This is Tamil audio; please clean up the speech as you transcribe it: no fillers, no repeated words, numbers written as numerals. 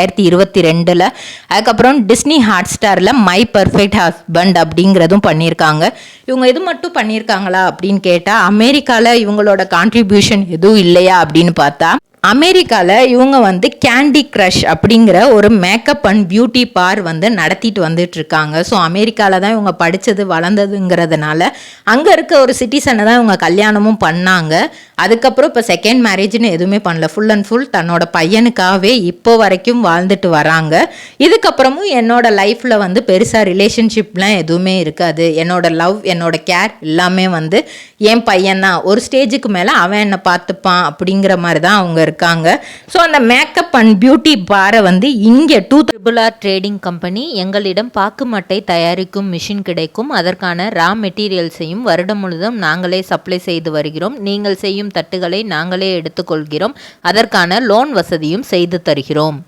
2022. அதுக்கப்புறம் டிஸ்னி ஹாட் ஸ்டாரில் மை பர்ஃபெக்ட் ஹஸ்பண்ட் அப்படிங்கிறதும் பண்ணியிருக்காங்க. இவங்க இது மட்டும் பண்ணியிருக்காங்களா அப்படின்னு கேட்டால் அமெரிக்காவில் இவங்களோட கான்ட்ரிபியூஷன் எதுவும் இல்லையா அப்படின்னு பார்த்தா அமெரிக்காவில் இவங்க கேண்டி க்ரஷ் அப்படிங்கிற ஒரு மேக்கப் அண்ட் பியூட்டி பார் நடத்திட்டு வந்துட்டுருக்காங்க. ஸோ அமெரிக்காவில் தான் இவங்க படித்தது வளர்ந்ததுங்கிறதுனால அங்கே இருக்க ஒரு சிட்டிசனை தான் இவங்க கல்யாணமும் பண்ணாங்க. அதுக்கப்புறம் இப்போ செகண்ட் மேரேஜ்னு எதுவுமே பண்ணல. ஃபுல் அண்ட் ஃபுல் தன்னோட பையனுக்காகவே இப்போ வரைக்கும் வாழ்ந்துட்டு வராங்க. இதுக்கப்புறமும் என்னோட லைஃப்பில் பெருசாக ரிலேஷன்ஷிப்லாம் எதுவுமே இருக்காது. என்னோட லவ், என்னோட கேர் எல்லாமே என் பையன்தான். ஒரு ஸ்டேஜுக்கு மேலே அவன் என்னை பார்த்துப்பான் அப்படிங்கிற மாதிரி தான் அவங்க இருக்காங்க. ஸோ அந்த மேக்கப் அண்ட் பியூட்டி பாரை இங்கே 2RR ட்ரேடிங் கம்பெனி எங்களிடம் பாக்கு மட்டை தயாரிக்கும் மிஷின் கிடைக்கும். அதற்கான ரா மெட்டீரியல்ஸையும் வருடம் முழுதும் நாங்களே சப்ளை செய்து வருகிறோம். நீங்கள் செய்யும் தட்டுகளை நாங்களே எடுத்துக்கொள்கிறோம். அதற்கான லோன் வசதியும் செய்து தருகிறோம்.